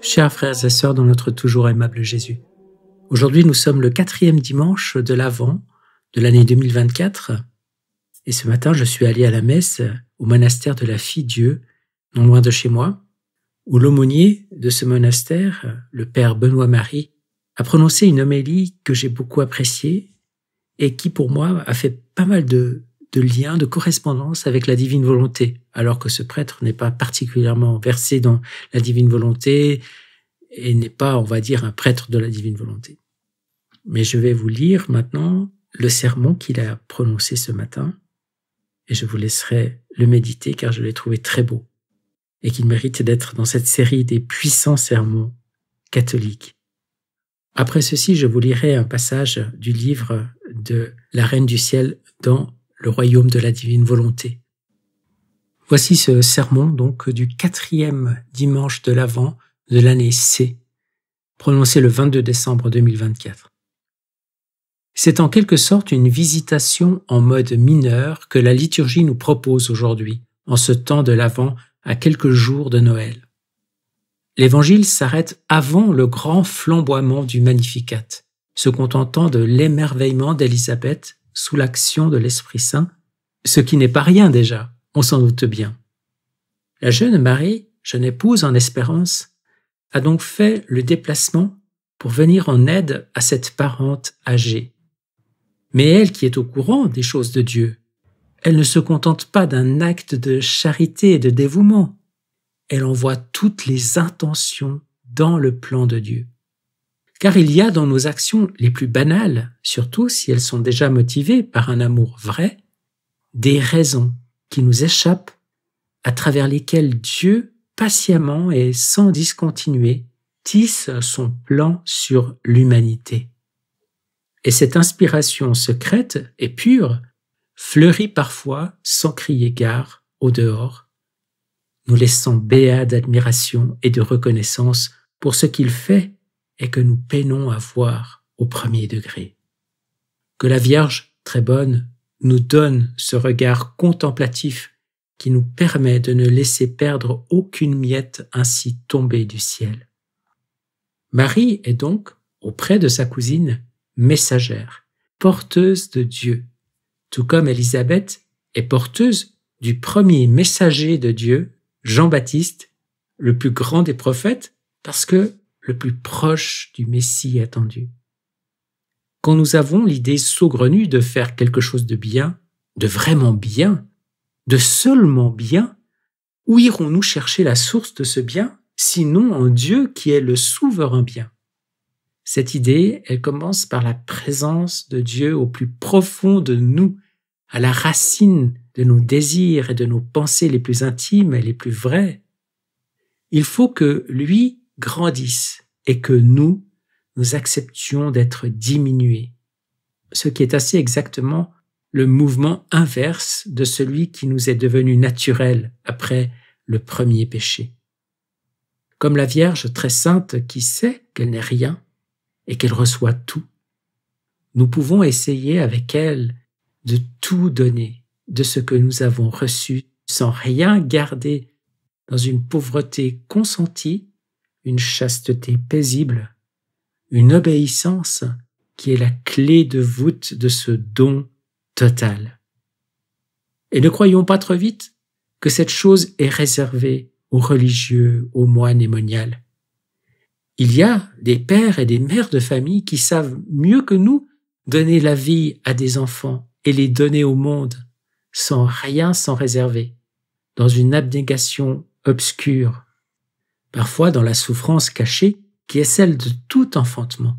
Chers frères et sœurs dans notre toujours aimable Jésus, aujourd'hui nous sommes le 4e dimanche de l'Avent de l'année 2024 et ce matin je suis allé à la messe au monastère de la Fille-Dieu, non loin de chez moi, où l'aumônier de ce monastère, le père Benoît-Marie, a prononcé une homélie que j'ai beaucoup appréciée et qui pour moi a fait pas mal de liens, de correspondance avec la divine volonté, alors que ce prêtre n'est pas particulièrement versé dans la divine volonté et n'est pas, on va dire, un prêtre de la divine volonté. Mais je vais vous lire maintenant le sermon qu'il a prononcé ce matin et je vous laisserai le méditer car je l'ai trouvé très beau et qu'il mérite d'être dans cette série des puissants sermons catholiques. Après ceci, je vous lirai un passage du livre de la Reine du Ciel dans le royaume de la divine volonté. Voici ce sermon donc du 4e dimanche de l'Avent de l'année C, prononcé le 22 décembre 2024. C'est en quelque sorte une visitation en mode mineur que la liturgie nous propose aujourd'hui, en ce temps de l'Avent à quelques jours de Noël. L'Évangile s'arrête avant le grand flamboiement du Magnificat, se contentant de l'émerveillement d'Élisabeth sous l'action de l'Esprit Saint, ce qui n'est pas rien déjà, on s'en doute bien. La jeune Marie, jeune épouse en espérance, a donc fait le déplacement pour venir en aide à cette parente âgée. Mais elle qui est au courant des choses de Dieu, elle ne se contente pas d'un acte de charité et de dévouement, elle envoie toutes les intentions dans le plan de Dieu. Car il y a dans nos actions les plus banales, surtout si elles sont déjà motivées par un amour vrai, des raisons qui nous échappent à travers lesquelles Dieu, patiemment et sans discontinuer, tisse son plan sur l'humanité. Et cette inspiration secrète et pure fleurit parfois sans crier gare au dehors, nous laissant béats d'admiration et de reconnaissance pour ce qu'il fait et que nous peinons à voir au premier degré. Que la Vierge, très bonne, nous donne ce regard contemplatif qui nous permet de ne laisser perdre aucune miette ainsi tombée du ciel. Marie est donc, auprès de sa cousine, messagère, porteuse de Dieu, tout comme Élisabeth est porteuse du premier messager de Dieu, Jean-Baptiste, le plus grand des prophètes, parce que le plus proche du Messie attendu. Quand nous avons l'idée saugrenue de faire quelque chose de bien, de vraiment bien, de seulement bien, où irons-nous chercher la source de ce bien, sinon en Dieu qui est le souverain bien? Cette idée, elle commence par la présence de Dieu au plus profond de nous, à la racine de nos désirs et de nos pensées les plus intimes et les plus vraies. Il faut que lui grandisse et que nous acceptions d'être diminués, ce qui est assez exactement le mouvement inverse de celui qui nous est devenu naturel après le premier péché. Comme la Vierge très sainte qui sait qu'elle n'est rien et qu'elle reçoit tout, nous pouvons essayer avec elle de tout donner de ce que nous avons reçu sans rien garder dans une pauvreté consentie, une chasteté paisible, une obéissance qui est la clé de voûte de ce don total. Et ne croyons pas trop vite que cette chose est réservée aux religieux, aux moines et moniales. Il y a des pères et des mères de famille qui savent mieux que nous donner la vie à des enfants et les donner au monde sans rien s'en réserver, dans une abnégation obscure, parfois dans la souffrance cachée qui est celle de tout enfantement.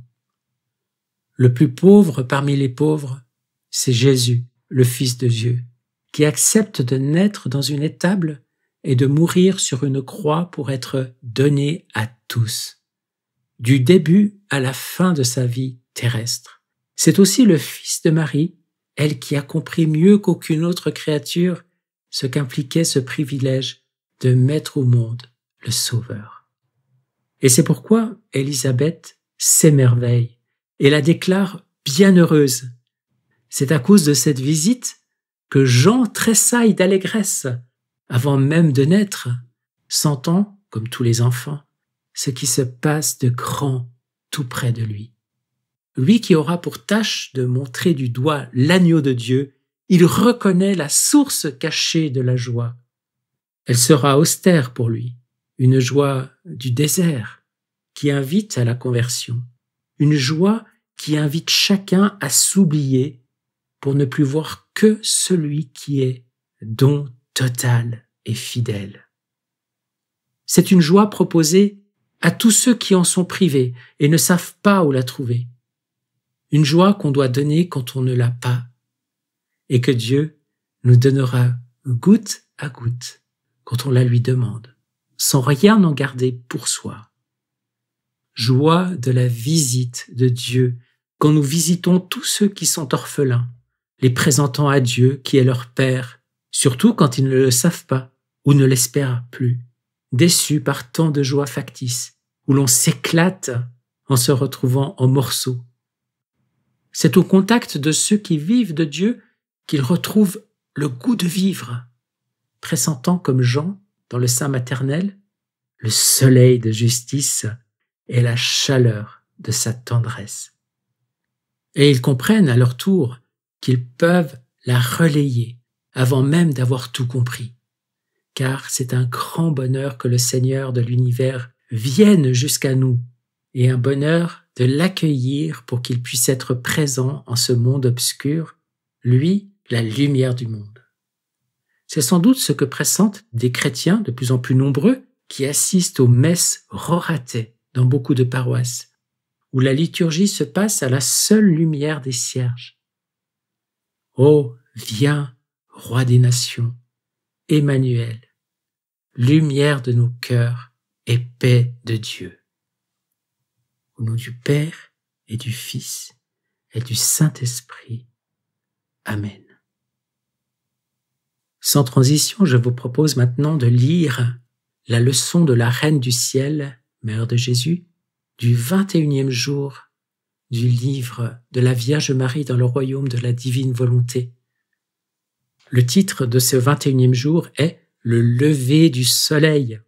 Le plus pauvre parmi les pauvres, c'est Jésus, le Fils de Dieu, qui accepte de naître dans une étable et de mourir sur une croix pour être donné à tous, du début à la fin de sa vie terrestre. C'est aussi le Fils de Marie, elle qui a compris mieux qu'aucune autre créature ce qu'impliquait ce privilège de mettre au monde le Sauveur. Et c'est pourquoi Élisabeth s'émerveille et la déclare bienheureuse. C'est à cause de cette visite que Jean tressaille d'allégresse avant même de naître, sentant, comme tous les enfants, ce qui se passe de grand tout près de lui. Lui qui aura pour tâche de montrer du doigt l'agneau de Dieu, il reconnaît la source cachée de la joie. Elle sera austère pour lui, une joie du désert qui invite à la conversion, une joie qui invite chacun à s'oublier pour ne plus voir que celui qui est don total et fidèle. C'est une joie proposée à tous ceux qui en sont privés et ne savent pas où la trouver. Une joie qu'on doit donner quand on ne l'a pas et que Dieu nous donnera goutte à goutte quand on la lui demande, sans rien en garder pour soi. Joie de la visite de Dieu quand nous visitons tous ceux qui sont orphelins, les présentant à Dieu qui est leur Père, surtout quand ils ne le savent pas ou ne l'espèrent plus, déçus par tant de joie factice, où l'on s'éclate en se retrouvant en morceaux. C'est au contact de ceux qui vivent de Dieu qu'ils retrouvent le goût de vivre, pressentant comme Jean, dans le sein maternel, le soleil de justice et la chaleur de sa tendresse. Et ils comprennent à leur tour qu'ils peuvent la relayer avant même d'avoir tout compris, car c'est un grand bonheur que le Seigneur de l'univers vienne jusqu'à nous, et un bonheur de l'accueillir pour qu'il puisse être présent en ce monde obscur, lui, la lumière du monde. C'est sans doute ce que pressentent des chrétiens de plus en plus nombreux qui assistent aux messes roratées dans beaucoup de paroisses, où la liturgie se passe à la seule lumière des cierges. Ô, viens, roi des nations, Emmanuel, lumière de nos cœurs et paix de Dieu. Au nom du Père et du Fils et du Saint-Esprit. Amen. Sans transition, je vous propose maintenant de lire la leçon de la Reine du Ciel, Mère de Jésus, du 21e jour du livre de la Vierge Marie dans le royaume de la divine volonté. Le titre de ce 21e jour est « Le lever du soleil »,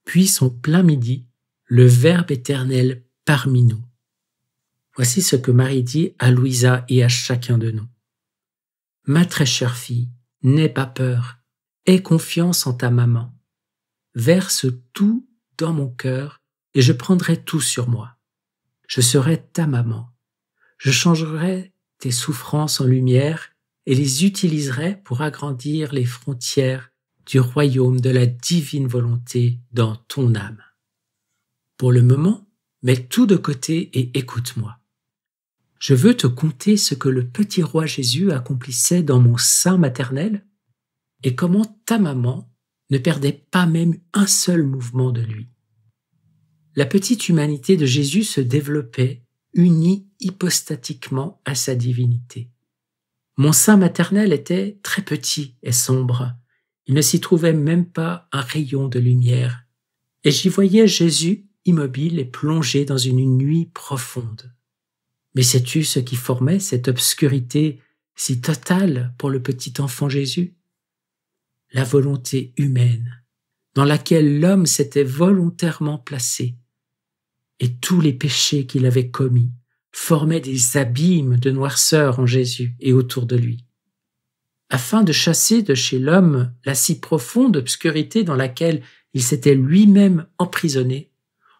puis son plein midi, le Verbe éternel parmi nous. Voici ce que Marie dit à Louisa et à chacun de nous. « Ma très chère fille, n'aie pas peur, aie confiance en ta maman. Verse tout dans mon cœur et je prendrai tout sur moi. Je serai ta maman. Je changerai tes souffrances en lumière et les utiliserai pour agrandir les frontières du royaume de la divine volonté dans ton âme. Pour le moment, mets tout de côté et écoute-moi. Je veux te conter ce que le petit roi Jésus accomplissait dans mon sein maternel et comment ta maman ne perdait pas même un seul mouvement de lui. La petite humanité de Jésus se développait, unie hypostatiquement à sa divinité. Mon sein maternel était très petit et sombre. Il ne s'y trouvait même pas un rayon de lumière. Et j'y voyais Jésus immobile et plongé dans une nuit profonde. Mais sais-tu ce qui formait cette obscurité si totale pour le petit enfant Jésus? La volonté humaine, dans laquelle l'homme s'était volontairement placé, et tous les péchés qu'il avait commis formaient des abîmes de noirceur en Jésus et autour de lui. Afin de chasser de chez l'homme la si profonde obscurité dans laquelle il s'était lui-même emprisonné,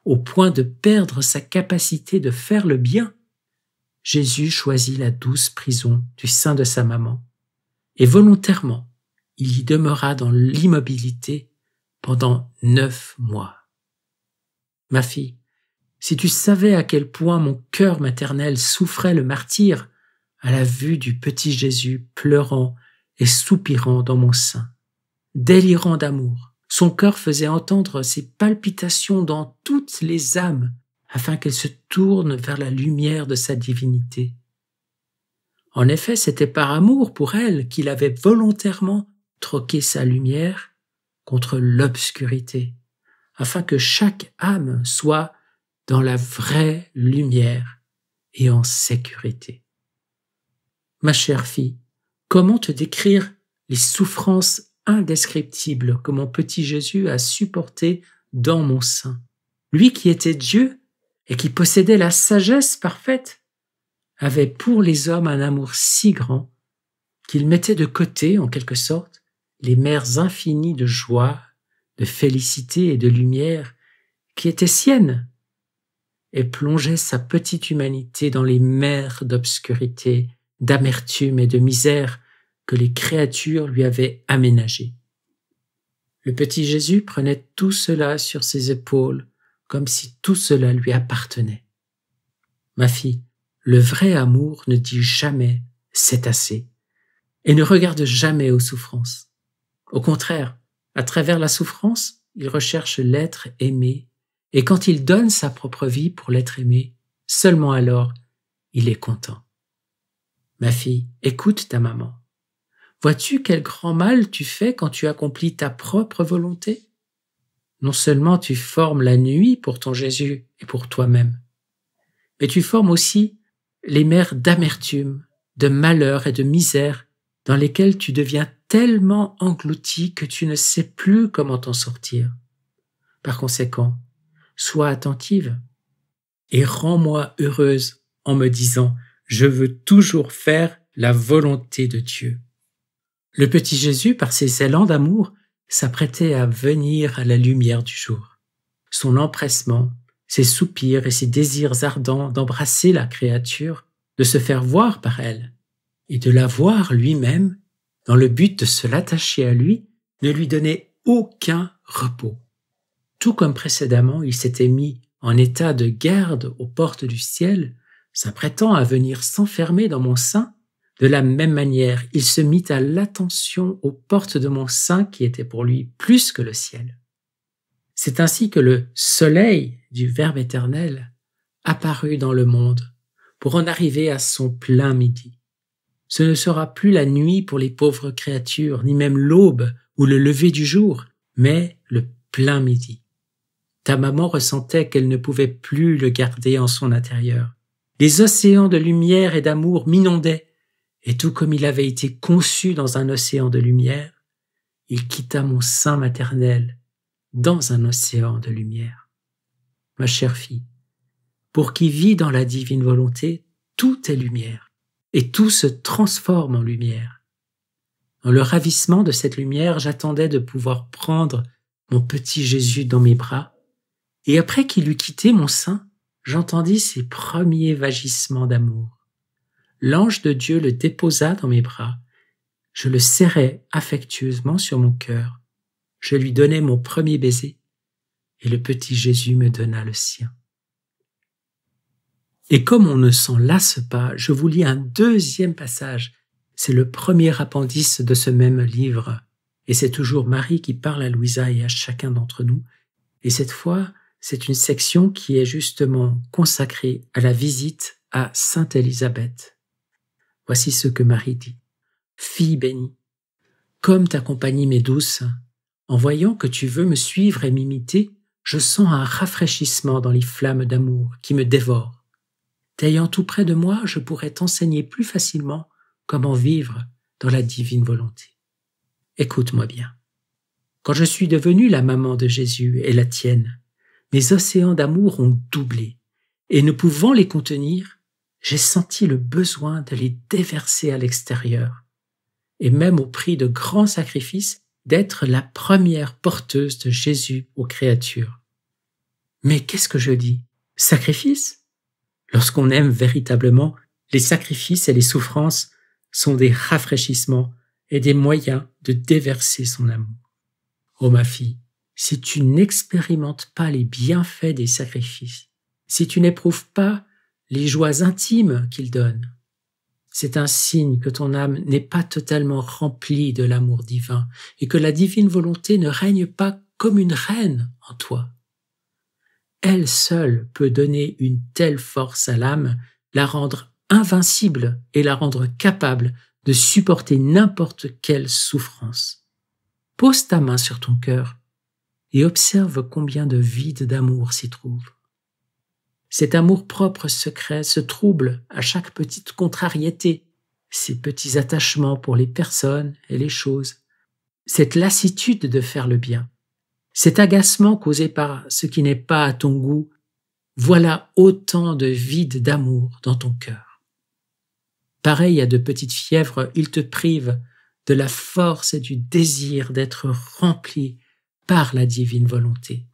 au point de perdre sa capacité de faire le bien, Jésus choisit la douce prison du sein de sa maman, et volontairement, il y demeura dans l'immobilité pendant 9 mois. Ma fille, si tu savais à quel point mon cœur maternel souffrait le martyre à la vue du petit Jésus pleurant et soupirant dans mon sein, délirant d'amour, son cœur faisait entendre ses palpitations dans toutes les âmes afin qu'elles se tournent vers la lumière de sa divinité. En effet, c'était par amour pour elle qu'il avait volontairement troqué sa lumière contre l'obscurité, afin que chaque âme soit dans la vraie lumière et en sécurité. Ma chère fille, comment te décrire les souffrances indescriptible que mon petit Jésus a supporté dans mon sein. Lui qui était Dieu et qui possédait la sagesse parfaite, avait pour les hommes un amour si grand qu'il mettait de côté, en quelque sorte, les mers infinies de joie, de félicité et de lumière qui étaient siennes, et plongeait sa petite humanité dans les mers d'obscurité, d'amertume et de misère que les créatures lui avaient aménagées. Le petit Jésus prenait tout cela sur ses épaules, comme si tout cela lui appartenait. Ma fille, le vrai amour ne dit jamais « c'est assez » et ne regarde jamais aux souffrances. Au contraire, à travers la souffrance, il recherche l'être aimé, et quand il donne sa propre vie pour l'être aimé, seulement alors, il est content. Ma fille, écoute ta maman. Vois-tu quel grand mal tu fais quand tu accomplis ta propre volonté? Non seulement tu formes la nuit pour ton Jésus et pour toi-même, mais tu formes aussi les mers d'amertume, de malheur et de misère dans lesquelles tu deviens tellement englouti que tu ne sais plus comment t'en sortir. Par conséquent, sois attentive et rends-moi heureuse en me disant « Je veux toujours faire la volonté de Dieu ». Le petit Jésus, par ses élans d'amour, s'apprêtait à venir à la lumière du jour. Son empressement, ses soupirs et ses désirs ardents d'embrasser la créature, de se faire voir par elle, et de la voir lui-même, dans le but de se l'attacher à lui, ne lui donnait aucun repos. Tout comme précédemment, il s'était mis en état de garde aux portes du ciel, s'apprêtant à venir s'enfermer dans mon sein, de la même manière, il se mit à l'attention aux portes de mon sein qui étaient pour lui plus que le ciel. C'est ainsi que le soleil du Verbe éternel apparut dans le monde pour en arriver à son plein midi. Ce ne sera plus la nuit pour les pauvres créatures, ni même l'aube ou le lever du jour, mais le plein midi. Ta maman ressentait qu'elle ne pouvait plus le garder en son intérieur. Les océans de lumière et d'amour m'inondaient, et tout comme il avait été conçu dans un océan de lumière, il quitta mon sein maternel dans un océan de lumière. Ma chère fille, pour qui vit dans la divine volonté, tout est lumière, et tout se transforme en lumière. Dans le ravissement de cette lumière, j'attendais de pouvoir prendre mon petit Jésus dans mes bras, et après qu'il eut quitté mon sein, j'entendis ses premiers vagissements d'amour. L'ange de Dieu le déposa dans mes bras. Je le serrai affectueusement sur mon cœur. Je lui donnai mon premier baiser, et le petit Jésus me donna le sien. Et comme on ne s'en lasse pas, je vous lis un deuxième passage. C'est le premier appendice de ce même livre. Et c'est toujours Marie qui parle à Louisa et à chacun d'entre nous. Et cette fois, c'est une section qui est justement consacrée à la visite à Sainte Élisabeth. Voici ce que Marie dit. « Fille bénie, comme ta compagnie m'est douce, en voyant que tu veux me suivre et m'imiter, je sens un rafraîchissement dans les flammes d'amour qui me dévorent. T'ayant tout près de moi, je pourrais t'enseigner plus facilement comment vivre dans la divine volonté. Écoute-moi bien. Quand je suis devenue la maman de Jésus et la tienne, mes océans d'amour ont doublé, et ne pouvant les contenir, j'ai senti le besoin de les déverser à l'extérieur, et même au prix de grands sacrifices, d'être la première porteuse de Jésus aux créatures. Mais qu'est-ce que je dis? Sacrifice? Lorsqu'on aime véritablement, les sacrifices et les souffrances sont des rafraîchissements et des moyens de déverser son amour. Oh ma fille, si tu n'expérimentes pas les bienfaits des sacrifices, si tu n'éprouves pas les joies intimes qu'il donne, c'est un signe que ton âme n'est pas totalement remplie de l'amour divin et que la divine volonté ne règne pas comme une reine en toi. Elle seule peut donner une telle force à l'âme, la rendre invincible et la rendre capable de supporter n'importe quelle souffrance. Pose ta main sur ton cœur et observe combien de vide d'amour s'y trouve. Cet amour-propre secret se trouble à chaque petite contrariété, ces petits attachements pour les personnes et les choses, cette lassitude de faire le bien, cet agacement causé par ce qui n'est pas à ton goût, voilà autant de vide d'amour dans ton cœur. Pareil à de petites fièvres, ils te privent de la force et du désir d'être rempli par la divine volonté.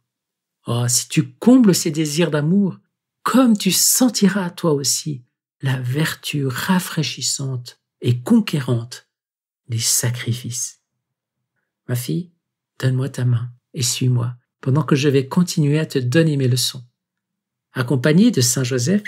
Oh, si tu combles ces désirs d'amour, comme tu sentiras toi aussi la vertu rafraîchissante et conquérante des sacrifices. Ma fille, donne-moi ta main et suis-moi pendant que je vais continuer à te donner mes leçons. Accompagné de Saint Joseph,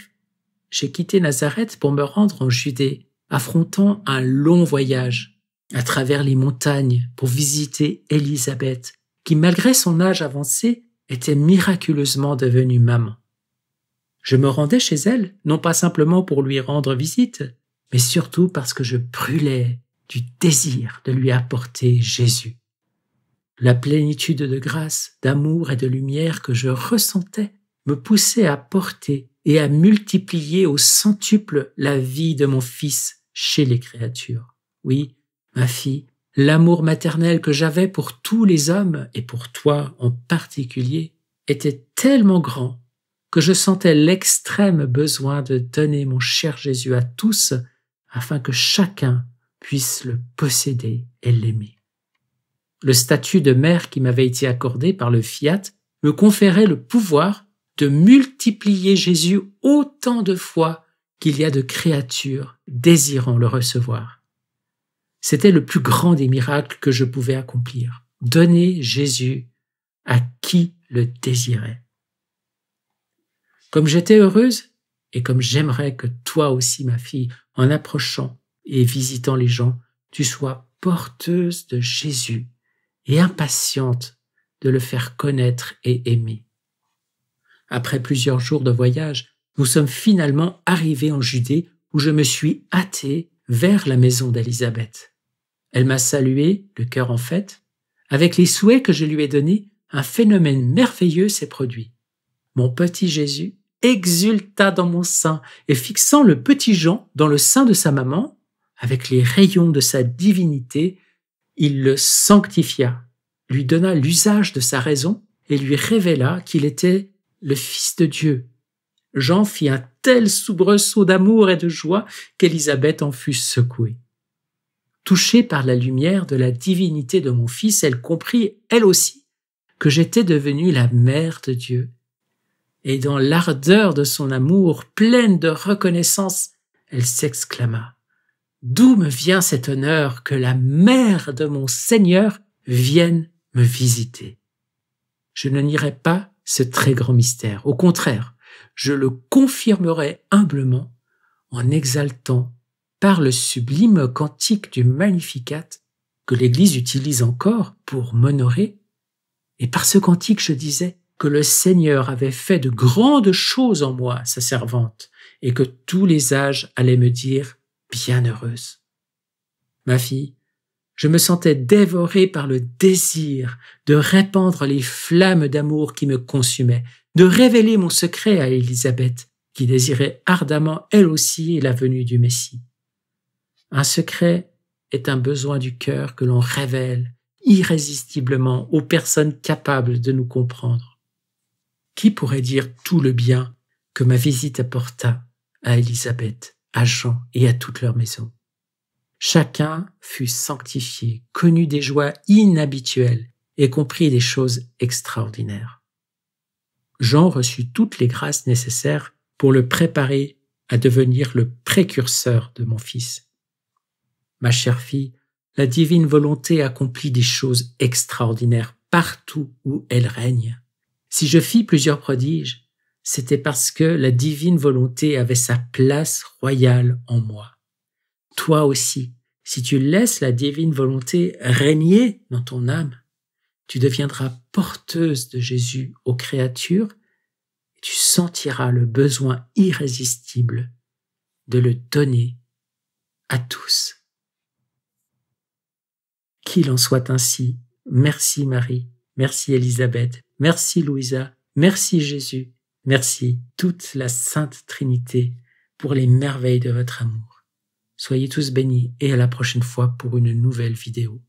j'ai quitté Nazareth pour me rendre en Judée, affrontant un long voyage à travers les montagnes pour visiter Élisabeth, qui malgré son âge avancé était miraculeusement devenue maman. Je me rendais chez elle, non pas simplement pour lui rendre visite, mais surtout parce que je brûlais du désir de lui apporter Jésus. La plénitude de grâce, d'amour et de lumière que je ressentais me poussait à porter et à multiplier au centuple la vie de mon fils chez les créatures. Oui, ma fille, l'amour maternel que j'avais pour tous les hommes et pour toi en particulier était tellement grand que je sentais l'extrême besoin de donner mon cher Jésus à tous afin que chacun puisse le posséder et l'aimer. Le statut de mère qui m'avait été accordé par le fiat me conférait le pouvoir de multiplier Jésus autant de fois qu'il y a de créatures désirant le recevoir. C'était le plus grand des miracles que je pouvais accomplir, donner Jésus à qui le désirait. Comme j'étais heureuse, et comme j'aimerais que toi aussi, ma fille, en approchant et visitant les gens, tu sois porteuse de Jésus et impatiente de le faire connaître et aimer. Après plusieurs jours de voyage, nous sommes finalement arrivés en Judée où je me suis hâté vers la maison d'Élisabeth. Elle m'a salué, le cœur en fête. Avec les souhaits que je lui ai donnés, un phénomène merveilleux s'est produit. Mon petit Jésus exulta dans mon sein et fixant le petit Jean dans le sein de sa maman, avec les rayons de sa divinité, il le sanctifia, lui donna l'usage de sa raison et lui révéla qu'il était le Fils de Dieu. Jean fit un tel soubresaut d'amour et de joie qu'Élisabeth en fut secouée. Touchée par la lumière de la divinité de mon fils, elle comprit, elle aussi, que j'étais devenue la mère de Dieu. Et dans l'ardeur de son amour, pleine de reconnaissance, elle s'exclama « D'où me vient cet honneur que la mère de mon Seigneur vienne me visiter ?» Je ne nierai pas ce très grand mystère. Au contraire, je le confirmerai humblement en exaltant par le sublime cantique du Magnificat que l'Église utilise encore pour m'honorer. Et par ce cantique, je disais que le Seigneur avait fait de grandes choses en moi, sa servante, et que tous les âges allaient me dire « bienheureuse ». Ma fille, je me sentais dévoré par le désir de répandre les flammes d'amour qui me consumaient, de révéler mon secret à Élisabeth, qui désirait ardemment elle aussi la venue du Messie. Un secret est un besoin du cœur que l'on révèle irrésistiblement aux personnes capables de nous comprendre. Qui pourrait dire tout le bien que ma visite apporta à Élisabeth, à Jean et à toute leur maison? Chacun fut sanctifié, connu des joies inhabituelles et comprit des choses extraordinaires. Jean reçut toutes les grâces nécessaires pour le préparer à devenir le précurseur de mon fils. Ma chère fille, la divine volonté accomplit des choses extraordinaires partout où elle règne. Si je fis plusieurs prodiges, c'était parce que la divine volonté avait sa place royale en moi. Toi aussi, si tu laisses la divine volonté régner dans ton âme, tu deviendras porteuse de Jésus aux créatures et tu sentiras le besoin irrésistible de le donner à tous. Qu'il en soit ainsi. Merci Marie, merci Élisabeth, merci Louisa, merci Jésus, merci toute la Sainte Trinité pour les merveilles de votre amour. Soyez tous bénis et à la prochaine fois pour une nouvelle vidéo.